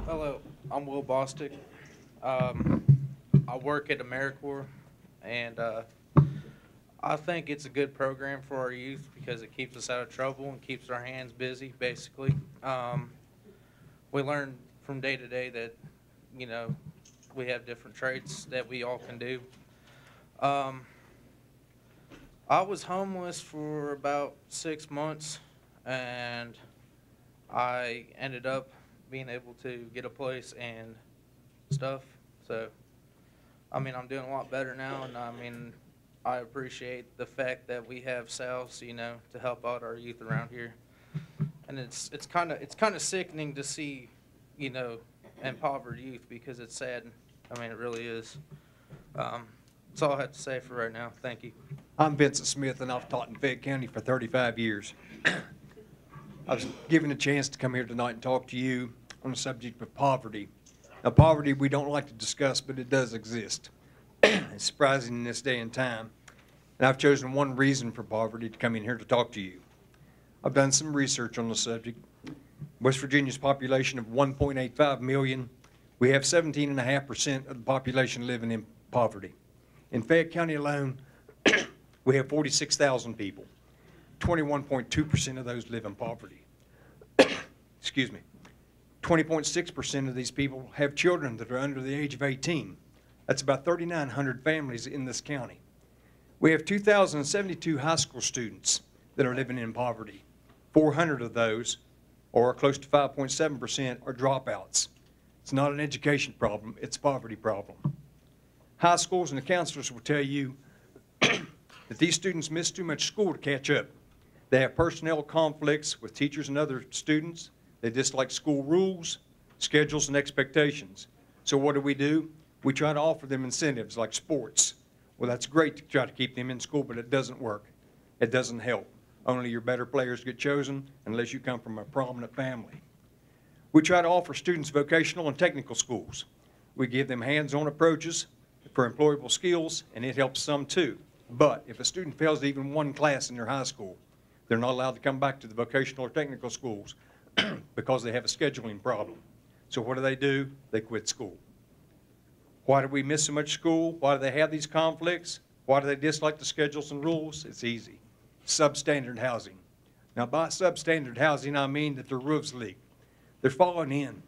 Hello, I'm Will Bostick. Um, I work at AmeriCorps, and I think it's a good program for our youth because it keeps us out of trouble and keeps our hands busy, basically. Um, we learn from day to day that, you know, we have different traits that we all can do. Um, I was homeless for about 6 months, and I ended up being able to get a place and stuff. So, I mean, I'm doing a lot better now, and I mean, I appreciate the fact that we have sales, to help out our youth around here. And it's kind of sickening to see, you know, impoverished youth because it's sad. I mean, it really is. That's all I have to say for right now. Thank you. I'm Vincent Smith, and I've taught in Fayette County for 35 years. I was given a chance to come here tonight and talk to you on the subject of poverty. Now, poverty we don't like to discuss, but it does exist. It's surprising in this day and time. And I've chosen one reason for poverty to come in here to talk to you. I've done some research on the subject. West Virginia's population of 1.85 million, we have 17.5% of the population living in poverty. In Fayette County alone, we have 46,000 people. 21.2% of those live in poverty. Excuse me. 20.6% of these people have children that are under the age of 18. That's about 3,900 families in this county. We have 2,072 high school students that are living in poverty. 400 of those, or close to 5.7%, are dropouts. It's not an education problem, it's a poverty problem. High schools and the counselors will tell you that these students miss too much school to catch up. They have personnel conflicts with teachers and other students. They dislike school rules, schedules, and expectations. So what do? We try to offer them incentives like sports. Well, that's great to try to keep them in school, but it doesn't work. It doesn't help. Only your better players get chosen unless you come from a prominent family. We try to offer students vocational and technical schools. We give them hands-on approaches for employable skills, and it helps some too. But if a student fails even one class in their high school, they're not allowed to come back to the vocational or technical schools because they have a scheduling problem. So what do? They quit school. Why do we miss so much school? Why do they have these conflicts? Why do they dislike the schedules and rules? It's easy. Substandard housing. Now, by substandard housing, I mean that their roofs leak. They're falling in.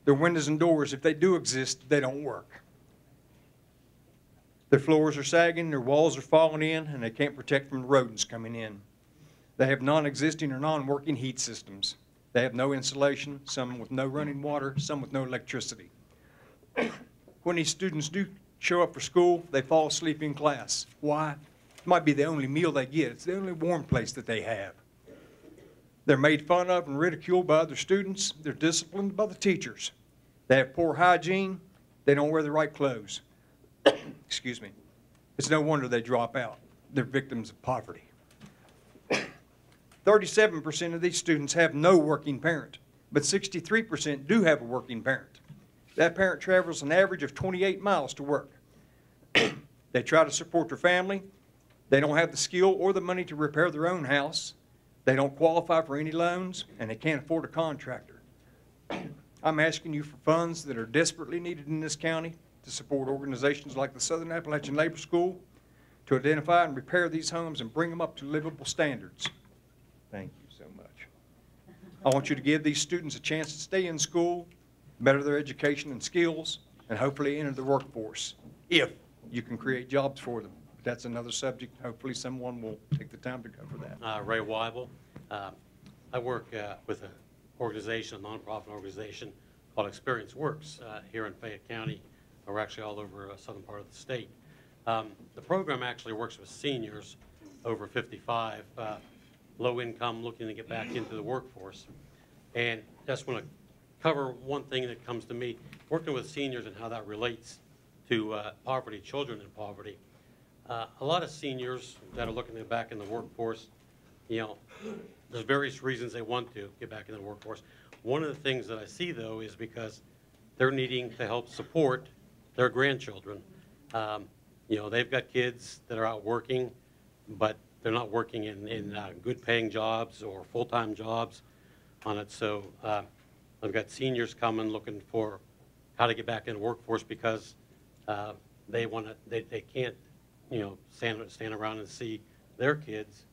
Their windows and doors, if they do exist, they don't work. Their floors are sagging, their walls are falling in, and they can't protect from the rodents coming in. They have non-existing or non-working heat systems. They have no insulation, some with no running water, some with no electricity. When these students do show up for school, they fall asleep in class. Why? It might be the only meal they get. It's the only warm place that they have. They're made fun of and ridiculed by other students. They're disciplined by the teachers. They have poor hygiene. They don't wear the right clothes. Excuse me. It's no wonder they drop out. They're victims of poverty. 37% of these students have no working parent, but 63% do have a working parent. That parent travels an average of 28 miles to work. They try to support their family. They don't have the skill or the money to repair their own house. They don't qualify for any loans, and they can't afford a contractor. I'm asking you for funds that are desperately needed in this county to support organizations like the Southern Appalachian Labor School to identify and repair these homes and bring them up to livable standards. Thank you so much. I want you to give these students a chance to stay in school, better their education and skills, and hopefully enter the workforce if you can create jobs for them. But that's another subject. Hopefully someone will take the time to cover that. Ray Weibel. I work with an organization, a nonprofit organization called Experience Works here in Fayette County. We're actually all over southern part of the state. The program actually works with seniors over 55, low income, looking to get back into the workforce. And just want to cover one thing that comes to me, working with seniors and how that relates to poverty, children in poverty. A lot of seniors that are looking to get back in the workforce, there's various reasons they want to get back in the workforce. One of the things that I see, though, is because they're needing to help support their grandchildren. They've got kids that are out working, but they're not working in good paying jobs or full-time jobs on it. So I've got seniors coming looking for how to get back in the workforce because they can't, stand around and see their kids,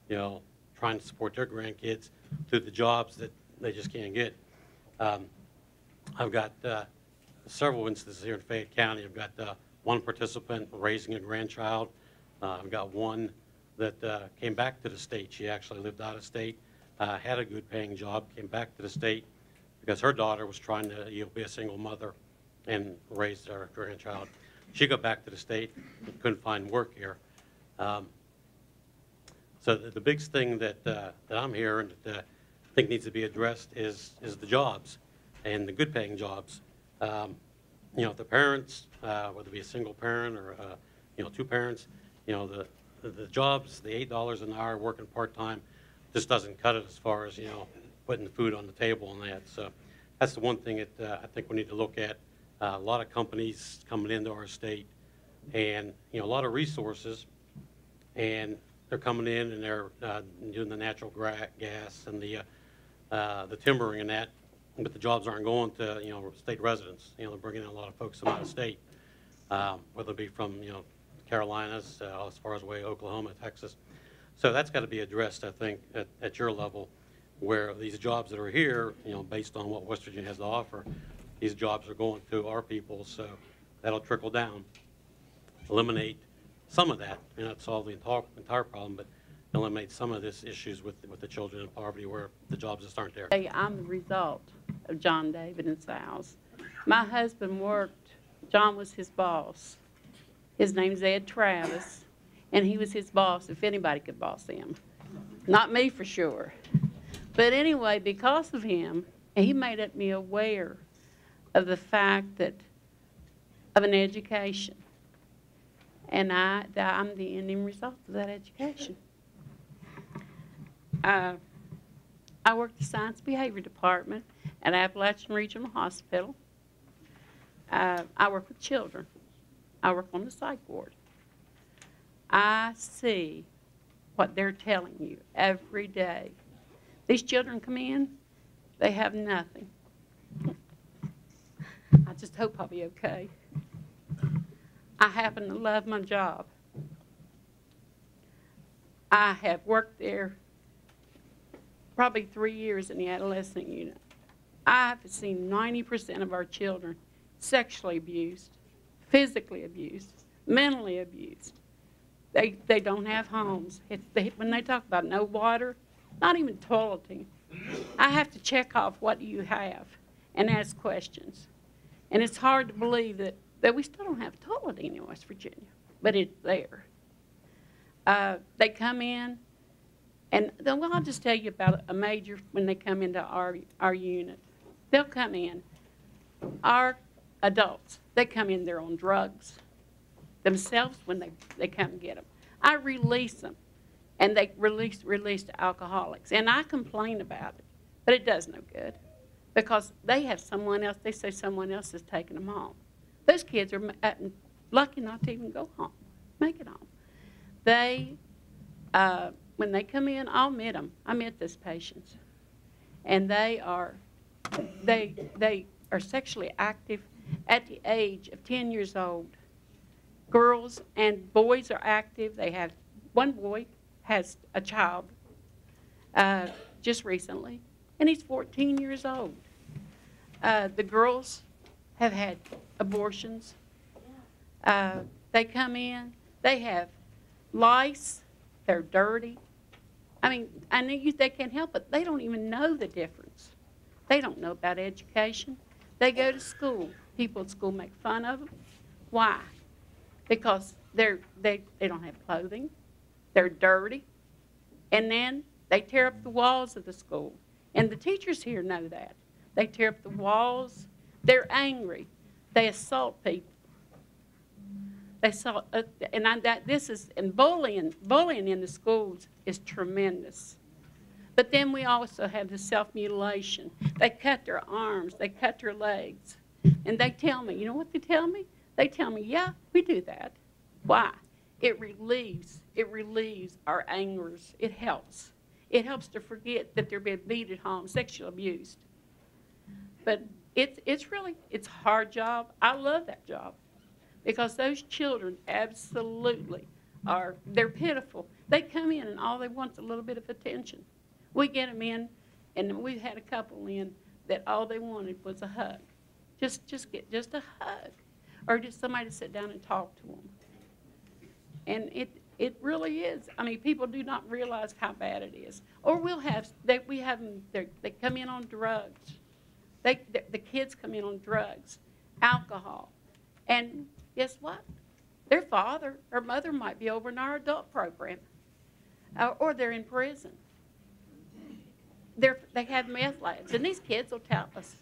trying to support their grandkids through the jobs that they just can't get. I've got several instances here in Fayette County. I've got one participant raising a grandchild. I've got one that came back to the state. She actually lived out of state, had a good paying job, came back to the state because her daughter was trying to be a single mother and raise her grandchild. She got back to the state and couldn't find work here. So the big thing that I'm hearing that I think needs to be addressed is the jobs and the good paying jobs. If the parents, whether it be a single parent or two parents, the jobs, the $8 an hour working part-time just doesn't cut it as far as, putting the food on the table and that. So that's the one thing that I think we need to look at. A lot of companies coming into our state and, a lot of resources, and they're coming in and they're doing the natural gas and the timbering and that, but the jobs aren't going to, state residents. They're bringing in a lot of folks from out of state, whether it be from, Carolinas, as far as way Oklahoma, Texas. So that's got to be addressed, I think, at your level, where these jobs that are here, based on what West Virginia has to offer, these jobs are going to our people, so that'll trickle down, eliminate some of that. Not solve the entire problem, but eliminate some of this issues with the children in poverty where the jobs just aren't there. Hey, I'm the result of John, David, and Sal's. My husband worked, John was his boss. His name's Ed Travis, and he was his boss if anybody could boss him. Not me for sure. But anyway, because of him, he made me aware of the fact that of an education. And I'm the ending result of that education. I work the Science Behavior Department at Appalachian Regional Hospital. I work with children. I work on the psych ward. I see what they're telling you every day. These children come in, they have nothing. I just hope I'll be okay. I happen to love my job. I have worked there probably 3 years in the adolescent unit. I've seen 90% of our children sexually abused, physically abused, mentally abused. They don't have homes. When they talk about no water, not even toileting, I have to check off what do you have and ask questions. And it's hard to believe that we still don't have toileting in West Virginia, but it's there. They come in, and I'll just tell you about a major when they come into our unit. They'll come in. Our adults, they come in there on drugs themselves when they come get them. I release them, and they release to alcoholics. And I complain about it, but it does no good because they have someone else. They say someone else is taking them home. Those kids are lucky not to even go home, make it home. They, when they come in, I'll meet them. I met those patients, and they are sexually active at the age of 10 years old. Girls and boys are active. They have, one boy has a child just recently, and he's 14 years old. The girls have had abortions. They come in, they have lice, they're dirty. I mean, I know they can't help it. They don't even know the difference. They don't know about education. They go to school. People at school make fun of them. Why? Because they don't have clothing. They're dirty. And then they tear up the walls of the school. And the teachers here know that. They tear up the walls. They're angry. They assault people. They assault, and bullying in the schools is tremendous. But then we also have the self-mutilation. They cut their arms, they cut their legs. And they tell me, you know what they tell me? They tell me, yeah, we do that. Why? It relieves our angers. It helps. It helps to forget that they're being beat at home, sexually abused. But it's a hard job. I love that job because those children absolutely they're pitiful. They come in and all they want is a little bit of attention. We get them in, and we've had a couple in that all they wanted was a hug. Just a hug, or just somebody to sit down and talk to them. And it really is. I mean, people do not realize how bad it is. Or we have them. They come in on drugs. The kids come in on drugs, alcohol, and guess what? Their father or mother might be over in our adult program, or they're in prison. They have meth labs, and these kids will tell us.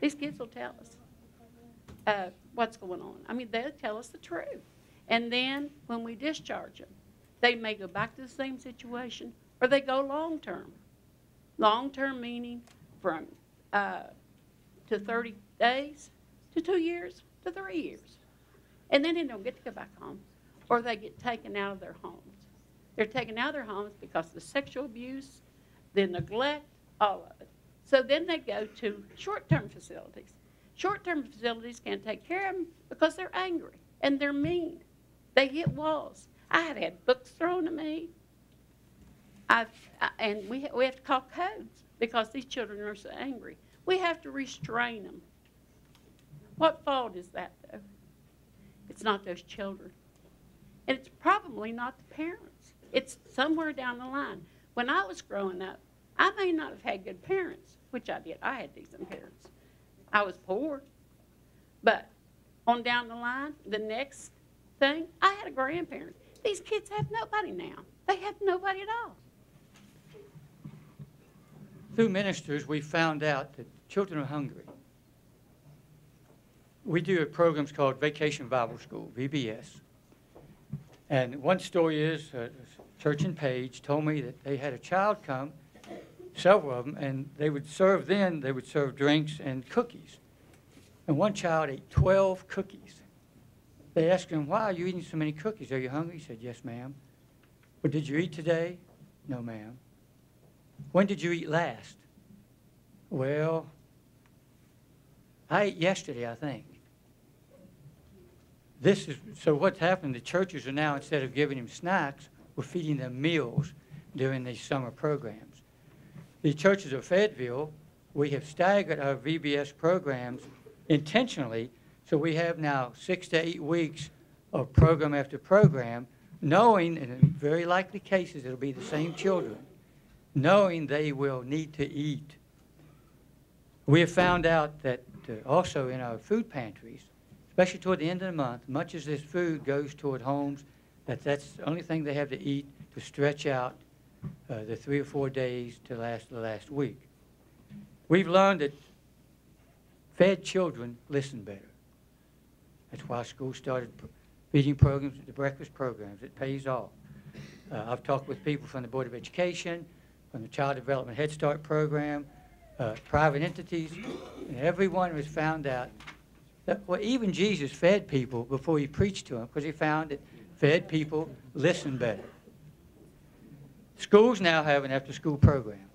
These kids will tell us what's going on. I mean, they'll tell us the truth. And then when we discharge them, they may go back to the same situation, or they go long-term. Long-term meaning from to 30 days, to 2 years, to 3 years. And then they don't get to go back home, or they get taken out of their homes. They're taken out of their homes because of the sexual abuse, the neglect, all of it. So then they go to short-term facilities. Short-term facilities can't take care of them because they're angry and they're mean. They hit walls. I have had books thrown at me. And we have to call codes because these children are so angry. We have to restrain them. What fault is that, though? It's not those children. And it's probably not the parents. It's somewhere down the line. When I was growing up, I may not have had good parents, which I did. I had decent parents. I was poor. But on down the line, the next thing, I had a grandparent. These kids have nobody now. They have nobody at all. Through ministers, we found out that children are hungry. We do programs called Vacation Bible School, VBS. And one story is, Church and Page told me that they had a child come, several of them, and they would serve drinks and cookies. And one child ate 12 cookies. They asked him, why are you eating so many cookies? Are you hungry? He said, yes, ma'am. Well, did you eat today? No, ma'am. When did you eat last? Well, I ate yesterday, I think. So what's happened, the churches are now, instead of giving them snacks, we're feeding them meals during these summer programs. The churches of Fayetteville, we have staggered our VBS programs intentionally, so we have now 6 to 8 weeks of program after program, knowing, and in very likely cases it'll be the same children, knowing they will need to eat. We have found out that also in our food pantries, especially toward the end of the month, much as this food goes toward homes, that's the only thing they have to eat to stretch out the 3 or 4 days to the last week. We've learned that fed children listen better. That's why schools started feeding programs, the breakfast programs. It pays off. I've talked with people from the Board of Education, from the Child Development Head Start program, private entities, and everyone has found out that, well, even Jesus fed people before he preached to them because he found that fed people listen better. Schools now have an after-school program.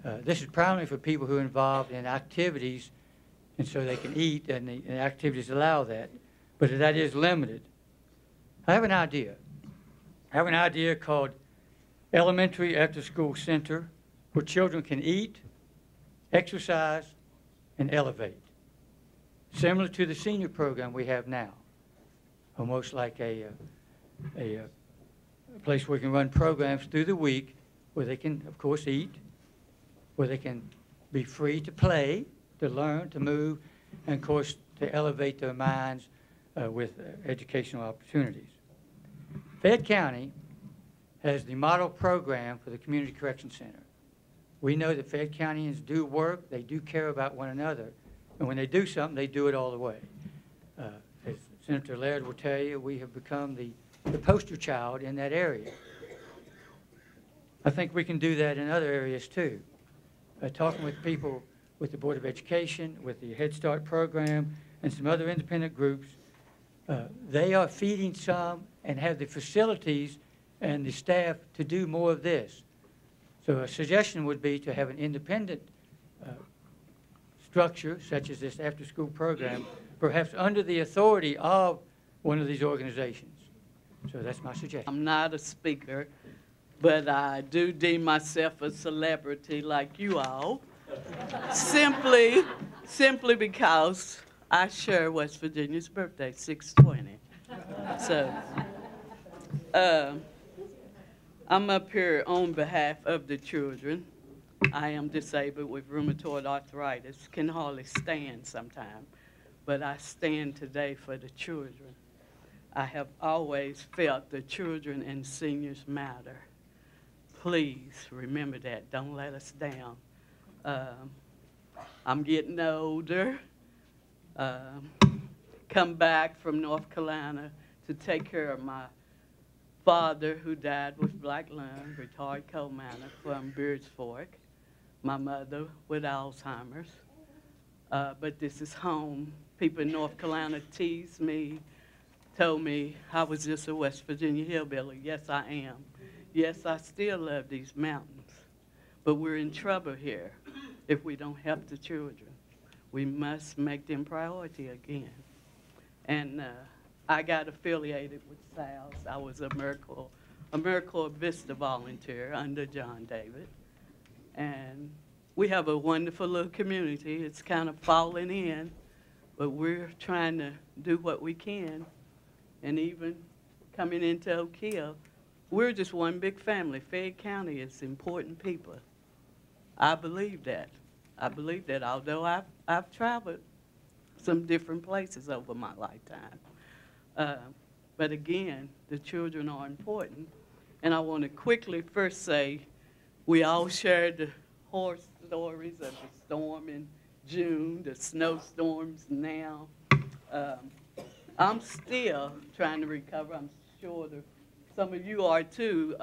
This is primarily for people who are involved in activities, and so they can eat, and the activities allow that. But that is limited. I have an idea. I have an idea called Elementary After-School Center, where children can eat, exercise, and elevate. Similar to the senior program we have now. Almost like a place where we can run programs through the week where they can, of course, eat, where they can be free to play, to learn, to move, and, of course, to elevate their minds with educational opportunities. Fayette County has the model program for the Community Correction Center. We know that Fayette Countyans do work, they do care about one another, and when they do something, they do it all the way. As Senator Laird will tell you, we have become the poster child in that area. I think we can do that in other areas too. Talking with people with the Board of Education, with the Head Start program, and some other independent groups, they are feeding some and have the facilities and the staff to do more of this. So a suggestion would be to have an independent structure, such as this after-school program, perhaps under the authority of one of these organizations. So that's my suggestion. I'm not a speaker, but I do deem myself a celebrity like you all, simply because I share West Virginia's birthday, 6/20. So I'm up here on behalf of the children. I am disabled with rheumatoid arthritis, can hardly stand sometimes, but I stand today for the children. I have always felt the children and seniors matter. Please remember that. Don't let us down. I'm getting older. Come back from North Carolina to take care of my father, who died with black lung, retired coal miner from Beards Fork. My mother with Alzheimer's. But this is home. People in North Carolina teased me, told me I was just a West Virginia hillbilly. Yes, I am. Yes, I still love these mountains. But we're in trouble here if we don't help the children. We must make them priority again. And I got affiliated with SALS. I was a Miracle Vista volunteer under John David. And we have a wonderful little community. It's kind of falling in, but we're trying to do what we can. And even coming into Oak Hill, we're just one big family. Fayette County is important people. I believe that. I believe that, although I've traveled some different places over my lifetime. But again, the children are important. And I want to quickly first say, we all shared the horror stories of the storm in June, the snowstorms now. I'm still trying to recover. I'm sure some of you are too.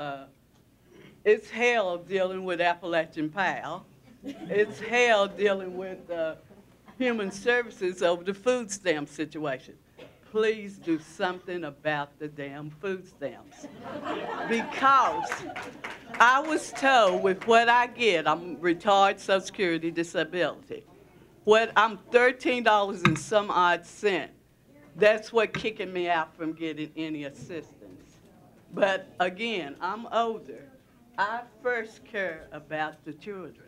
It's hell dealing with Appalachian Pal. It's hell dealing with Human Services over the food stamp situation. Please do something about the damn food stamps. Because I was told with what I get, I'm retired Social Security disability. I'm $13 and some odd cent. That's what kicking me out from getting any assistance. But again, I'm older. I first care about the children.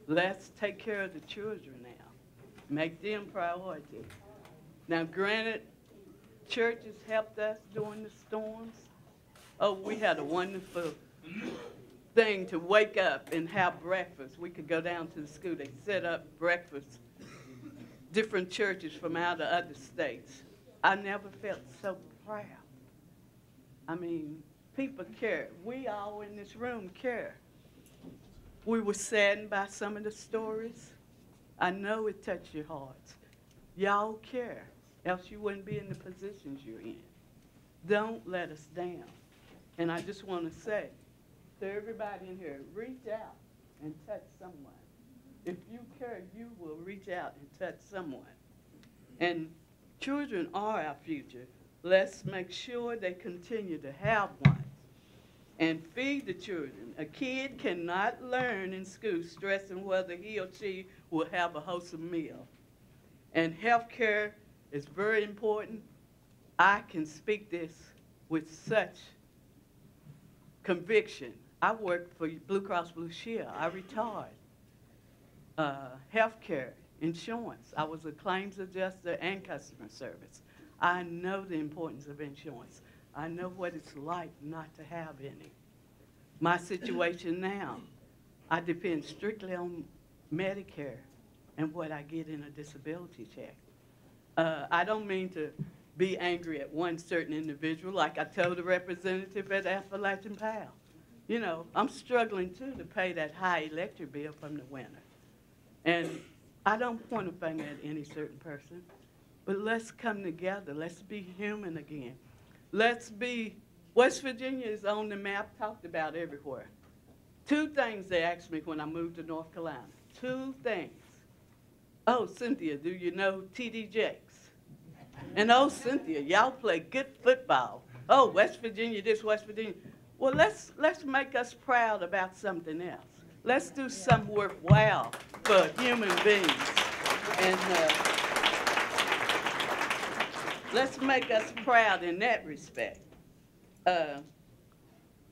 Let's take care of the children now. Make them priority. Now, granted, churches helped us during the storms. Oh, we had a wonderful thing to wake up and have breakfast. We could go down to the school. They set up breakfast, different churches from out of other states. I never felt so proud. I mean, people care. We all in this room care. We were saddened by some of the stories. I know it touched your hearts. Y'all care, else you wouldn't be in the positions you're in. Don't let us down. And I just want to say to everybody in here, reach out and touch someone. If you care, you will reach out and touch someone. And children are our future. Let's make sure they continue to have one. And feed the children. A kid cannot learn in school stressing whether he or she will have a wholesome meal. And health care is very important. I can speak this with such conviction. I worked for Blue Cross Blue Shield. I retired. Health care, insurance. I was a claims adjuster and customer service. I know the importance of insurance. I know what it's like not to have any. My situation now, I depend strictly on Medicare and what I get in a disability check. I don't mean to be angry at one certain individual, like I told the representative at Appalachian Pal. You know, I'm struggling too to pay that high electric bill from the winter. And I don't point a finger at any certain person, but let's come together. Let's be human again. Let's be, West Virginia is on the map, talked about everywhere. Two things they asked me when I moved to North Carolina. Two things. Oh, Cynthia, do you know T.D. Jakes? And oh, Cynthia, y'all play good football. Oh, West Virginia, this, West Virginia. Well, let's make us proud about something else. Let's do something worthwhile for human beings. And let's make us proud in that respect. And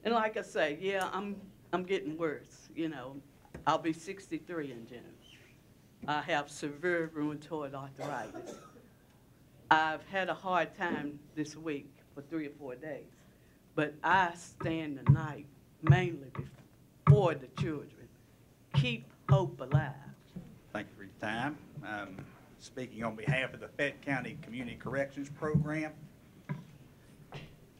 like I say, yeah, I'm getting worse. You know, I'll be 63 in June. I have severe rheumatoid arthritis. I've had a hard time this week for 3 or 4 days, but I stand the night mainly before the children. Keep hope alive. Thank you for your time. Speaking on behalf of the Fayette County Community Corrections Program.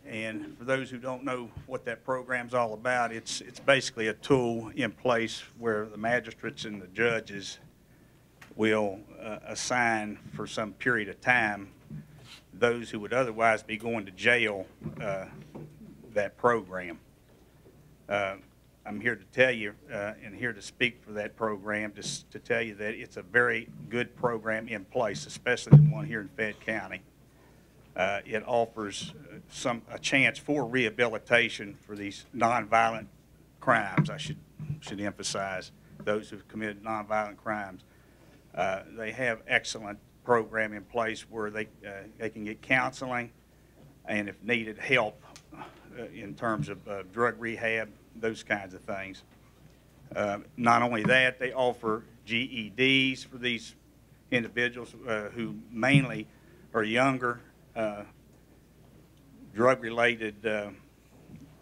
And for those who don't know what that program's all about, it's basically a tool in place where the magistrates and the judges will assign for some period of time those who would otherwise be going to jail that program. I'm here to tell you and here to speak for that program, just to tell you that it's a very good program in place, especially the one here in Fayette County. It offers a chance for rehabilitation for these nonviolent crimes. I should emphasize those who've committed nonviolent crimes. They have excellent program in place where they can get counseling and, if needed, help in terms of drug rehab, those kinds of things. Not only that, they offer GEDs for these individuals who mainly are younger, drug-related,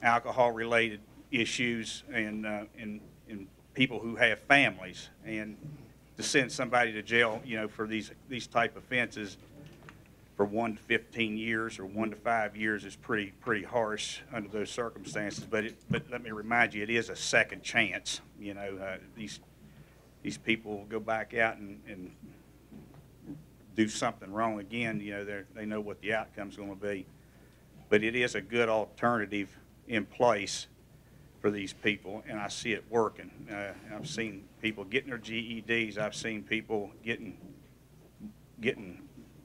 alcohol-related issues, and people who have families. And to send somebody to jail, you know, for these type of offenses for 1 to 15 years or 1 to 5 years is pretty harsh under those circumstances. But let me remind you, it is a second chance. You know, these people will go back out and do something wrong again. You know, they know what the outcome's going to be. But it is a good alternative in place for these people, and I see it working. I've seen people getting their GEDs. I've seen people getting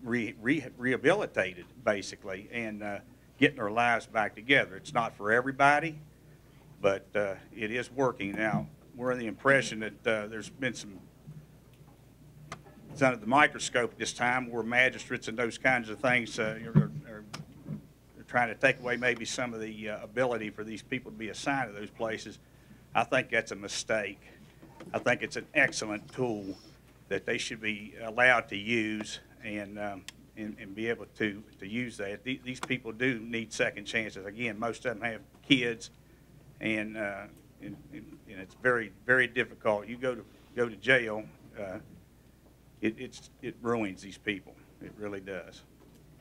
rehabilitated, basically, and getting their lives back together. It's not for everybody, but it is working. Now, we're in the impression that there's been it's under the microscope at this time, where magistrates and those kinds of things are trying to take away maybe some of the ability for these people to be assigned to those places. I think that's a mistake. I think it's an excellent tool that they should be allowed to use and be able to use that. These people do need second chances. Again, most of them have kids, and it's very, very difficult. You go to jail, it ruins these people. It really does.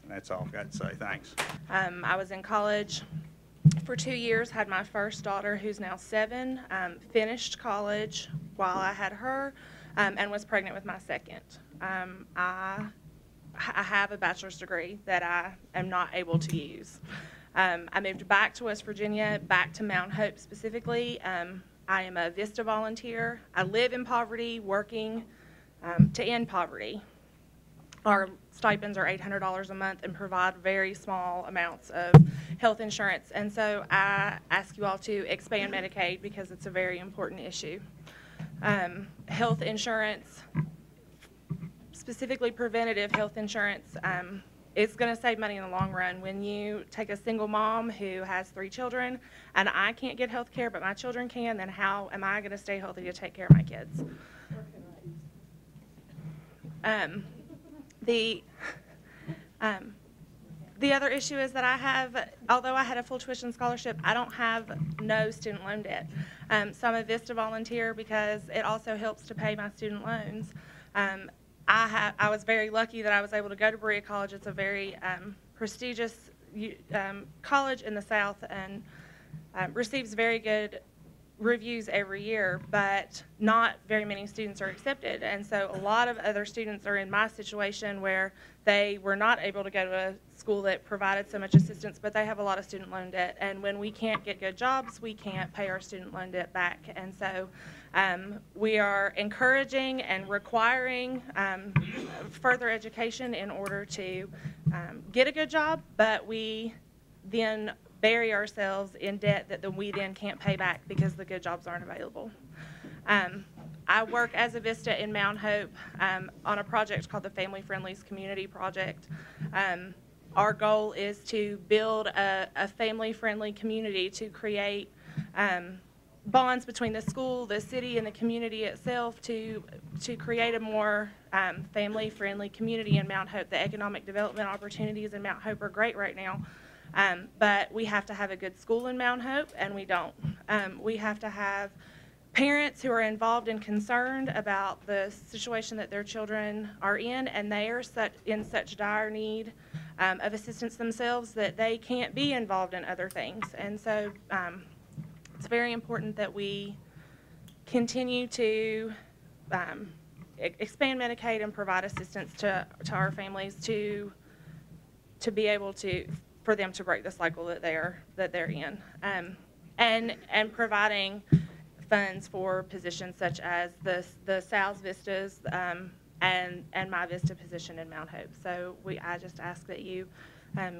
And that's all I've got to say. Thanks. I was in college for 2 years, had my first daughter, who's now 7, finished college while I had her, and was pregnant with my second. I have a bachelor's degree that I am not able to use. I moved back to West Virginia, back to Mount Hope specifically. I am a VISTA volunteer. I live in poverty, working to end poverty. Our stipends are $800 a month and provide very small amounts of health insurance. And so I ask you all to expand Medicaid because it's a very important issue. Health insurance, specifically preventative health insurance, it's going to save money in the long run. When you take a single mom who has 3 children and I can't get health care but my children can, then how am I going to stay healthy to take care of my kids? The other issue is that I have, although I had a full tuition scholarship, I don't have no student loan debt. So I'm a VISTA volunteer because it also helps to pay my student loans. I was very lucky that I was able to go to Berea College. It's a very prestigious college in the South and receives very good reviews every year, but not very many students are accepted. And so a lot of other students are in my situation where they were not able to go to a school that provided so much assistance, but they have a lot of student loan debt. And when we can't get good jobs, we can't pay our student loan debt back. And so we are encouraging and requiring further education in order to get a good job, but we then bury ourselves in debt that we then can't pay back because the good jobs aren't available. I work as a Vista in Mount Hope on a project called the Family Friendlies Community Project. Our goal is to build a family-friendly community to create bonds between the school, the city, and the community itself to create a more family-friendly community in Mount Hope. The economic development opportunities in Mount Hope are great right now, but we have to have a good school in Mount Hope, and we don't. We have to have parents who are involved and concerned about the situation that their children are in, and they are in such dire need of assistance themselves that they can't be involved in other things. And so it's very important that we continue to expand Medicaid and provide assistance to our families to be able for them to break the cycle that they're in, and providing funds for positions such as the Sal's Vistas and my Vista position in Mount Hope. So I just ask that you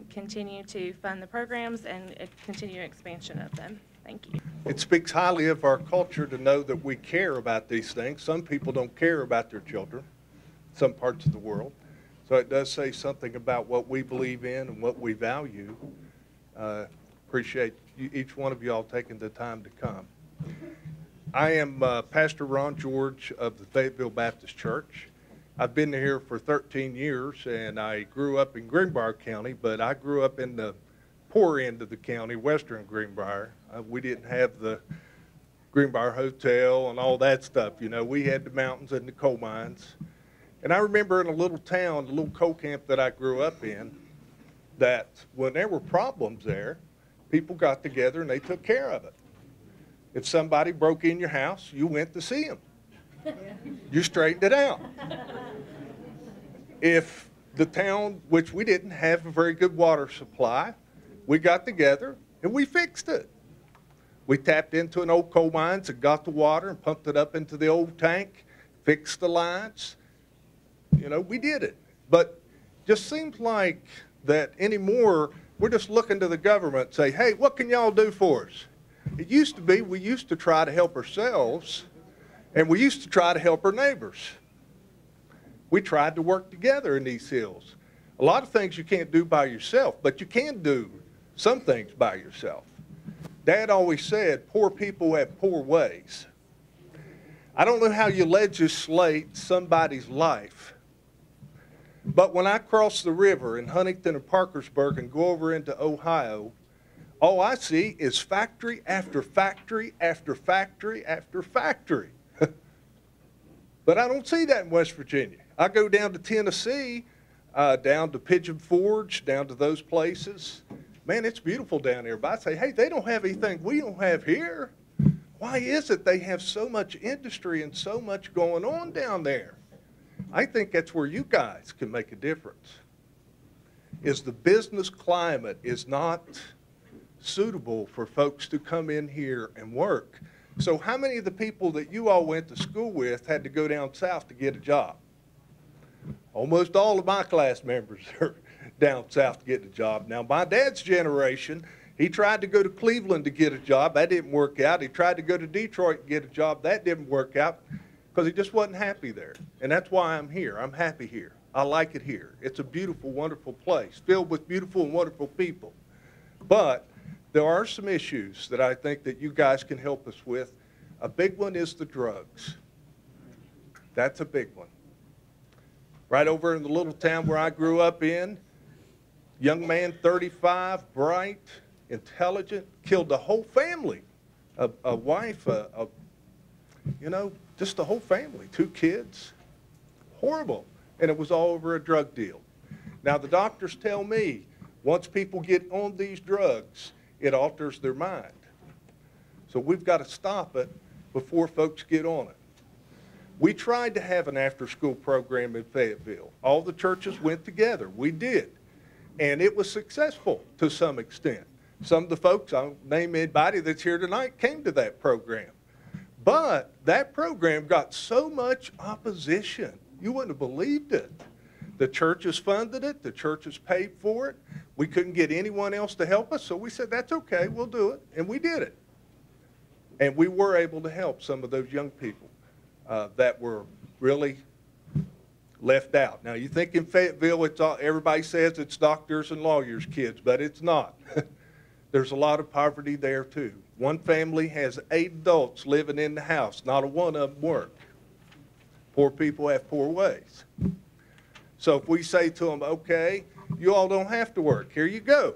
continue to fund the programs and continue expansion of them. Thank you. It speaks highly of our culture to know that we care about these things. Some people don't care about their children, some parts of the world. So it does say something about what we believe in and what we value. Appreciate each one of you all taking the time to come. I am Pastor Ron George of the Fayetteville Baptist Church. I've been here for 13 years, and I grew up in Greenbrier County, but I grew up in the poor end of the county, western Greenbrier. We didn't have the Greenbrier Hotel and all that stuff. You know, we had the mountains and the coal mines. And I remember in a little town, the little coal camp that I grew up in, that when there were problems there, people got together and they took care of it. If somebody broke in your house, you went to see them. You straightened it out. If the town, which we didn't have a very good water supply, we got together and we fixed it. We tapped into an old coal mines and got the water and pumped it up into the old tank, fixed the lines. You know, we did it. But just seems like that anymore, we're just looking to the government and say, hey, what can y'all do for us? It used to be we used to try to help ourselves, and we used to try to help our neighbors. We tried to work together in these hills. A lot of things you can't do by yourself, but you can do some things by yourself. Dad always said, poor people have poor ways. I don't know how you legislate somebody's life, but when I cross the river in Huntington and Parkersburg and go over into Ohio, all I see is factory after factory after factory after factory. But I don't see that in West Virginia. I go down to Tennessee, down to Pigeon Forge, down to those places. Man, it's beautiful down there. But I say, hey, they don't have anything we don't have here. Why is it they have so much industry and so much going on down there? I think that's where you guys can make a difference. Is the business climate is not suitable for folks to come in here and work. So how many of the people that you all went to school with had to go down south to get a job? Almost all of my class members are down south to get a job. Now, my dad's generation, he tried to go to Cleveland to get a job. That didn't work out. He tried to go to Detroit to get a job. That didn't work out because he just wasn't happy there. And that's why I'm here. I'm happy here. I like it here. It's a beautiful, wonderful place filled with beautiful and wonderful people. But there are some issues that I think that you guys can help us with. A big one is the drugs. That's a big one. Right over in the little town where I grew up in, young man, 35, bright, intelligent, killed the whole family. A wife, you know, just the whole family, 2 kids. Horrible. And it was all over a drug deal. Now, the doctors tell me once people get on these drugs, it alters their mind. So we've got to stop it before folks get on it. We tried to have an after-school program in Fayetteville. All the churches went together. We did. And it was successful to some extent. Some of the folks, I won't name anybody that's here tonight, came to that program. But that program got so much opposition. You wouldn't have believed it. The churches funded it. The churches paid for it. We couldn't get anyone else to help us, so we said, that's okay, we'll do it. And we did it. And we were able to help some of those young people. that were really left out. Now, you think in Fayetteville, it's all, everybody says it's doctors and lawyers' kids, but it's not. There's a lot of poverty there, too. One family has 8 adults living in the house. Not a one of them work. Poor people have poor ways. So if we say to them, okay, you all don't have to work, here you go.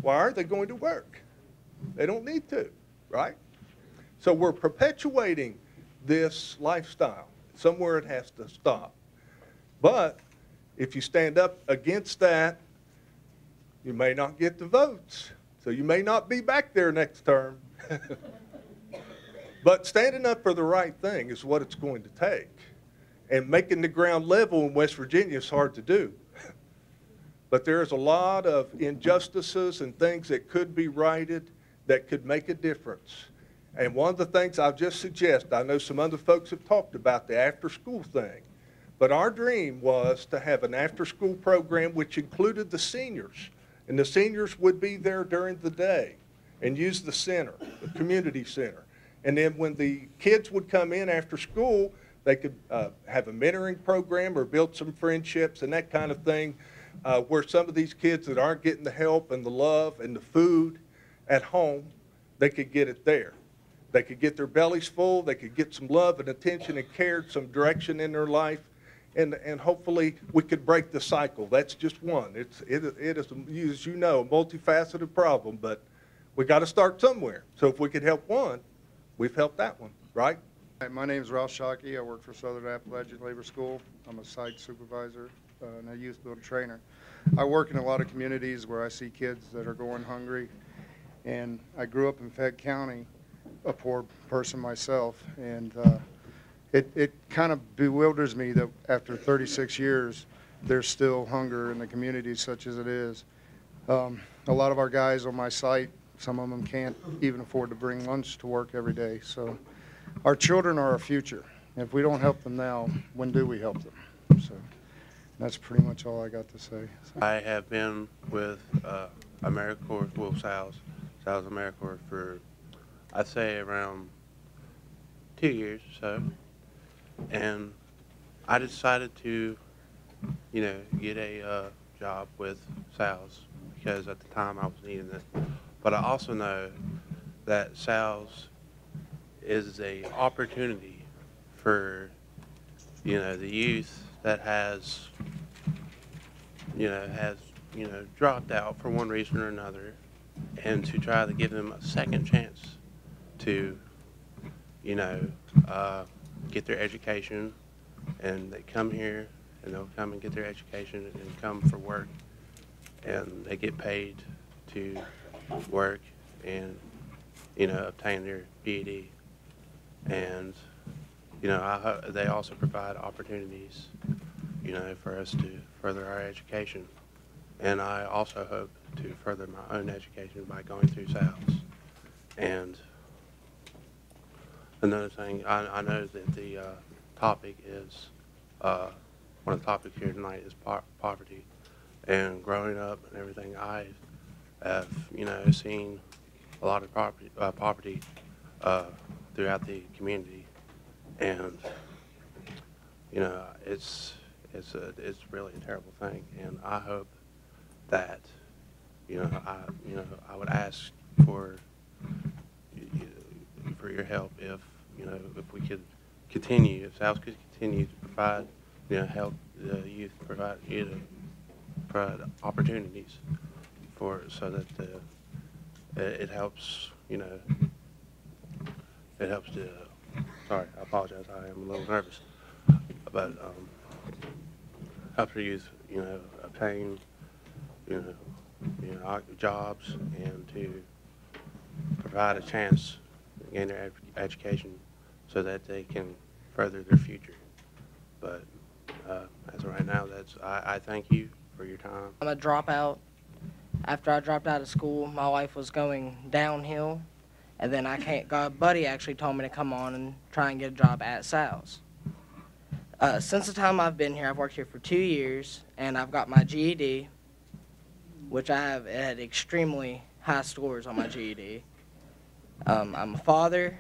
Why are they going to work? They don't need to, right? So we're perpetuating this lifestyle. Somewhere it has to stop. But if you stand up against that, you may not get the votes. So you may not be back there next term. But standing up for the right thing is what it's going to take. And making the ground level in West Virginia is hard to do. But there's a lot of injustices and things that could be righted that could make a difference. And one of the things I'll just suggest, I know some other folks have talked about the after-school thing, but our dream was to have an after-school program which included the seniors. And the seniors would be there during the day and use the center, the community center. And then when the kids would come in after school, they could have a mentoring program or build some friendships and that kind of thing, where some of these kids that aren't getting the help and the love and the food at home, they could get it there. They could get their bellies full, they could get some love and attention and care, some direction in their life, and hopefully we could break the cycle. That's just one. It is, as you know, a multifaceted problem, but we got to start somewhere. So if we could help one, we've helped that one, right? Hi, my name is Ralph Shockey. I work for Southern Appalachian Labor School. I'm a site supervisor and a youth builder trainer. I work in a lot of communities where I see kids that are going hungry, and I grew up in Fayette County, a poor person myself, and it kind of bewilders me that after 36 years there's still hunger in the community such as it is. A lot of our guys on my site, some of them can't even afford to bring lunch to work every day. So our children are our future. If we don't help them now, when do we help them? So that's pretty much all I got to say. So. I have been with AmeriCorps, well, Sal's AmeriCorps for, I'd say, around 2 years or so. And I decided to, get a job with Sal's because at the time I was needing it. But I also know that Sal's is a opportunity for, the youth that has dropped out for one reason or another, and to try to give them a second chance to, get their education, and they come here and they'll come and get their education and come for work, and they get paid to work and, obtain their GED. And, they also provide opportunities, for us to further our education. And I also hope to further my own education by going through Sal's. And another thing, I know that the topic is, one of the topics here tonight is poverty. And growing up and everything, I have, seen a lot of poverty throughout the community. And, it's really a terrible thing. And I hope that, I would ask for your help if we could continue, if South could continue to provide, help the youth, provide opportunities so that it helps, it helps to, sorry, I apologize, I am a little nervous, but helps the youth, obtain, jobs and to provide a chance to gain their education so that they can further their future. But as of right now, I thank you for your time. I'm a dropout. After I dropped out of school, my life was going downhill, and then a buddy actually told me to come on and try and get a job at Sal's. Since the time I've been here, I've worked here for 2 years, and I've got my GED, which I have had extremely high scores on my GED. I'm a father,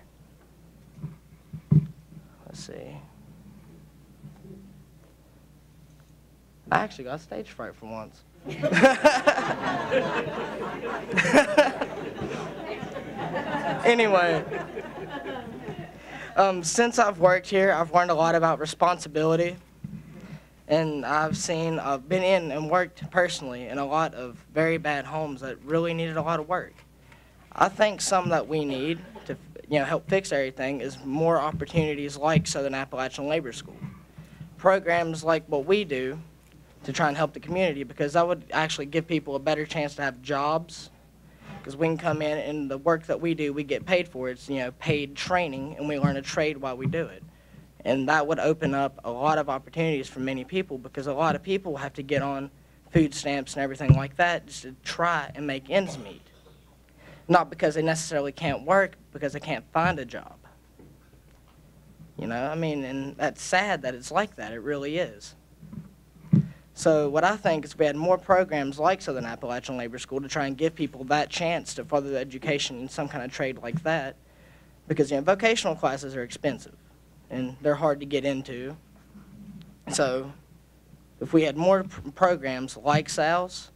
see. I actually got stage fright for once. Anyway, since I've worked here, I've learned a lot about responsibility, and I've been in and worked personally in a lot of very bad homes that really needed a lot of work. I think some that we need to, help fix everything is more opportunities like Southern Appalachian Labor School. Programs like what we do to try and help the community, because that would actually give people a better chance to have jobs, because we can come in and the work that we do, we get paid for. It's, paid training, and we learn a trade while we do it. And that would open up a lot of opportunities for many people, because a lot of people have to get on food stamps and everything like that just to try and make ends meet. Not because they necessarily can't work, because they can't find a job. And that's sad that it's like that. It really is. So what I think is if we had more programs like Southern Appalachian Labor School to try and give people that chance to further their education in some kind of trade like that, because vocational classes are expensive and they're hard to get into. So if we had more programs like SALS,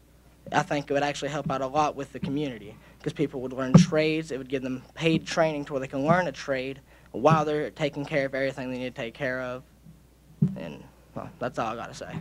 I think it would actually help out a lot with the community, because people would learn trades. It would give them paid training to where they can learn a trade while they're taking care of everything they need to take care of. And well, that's all I got to say.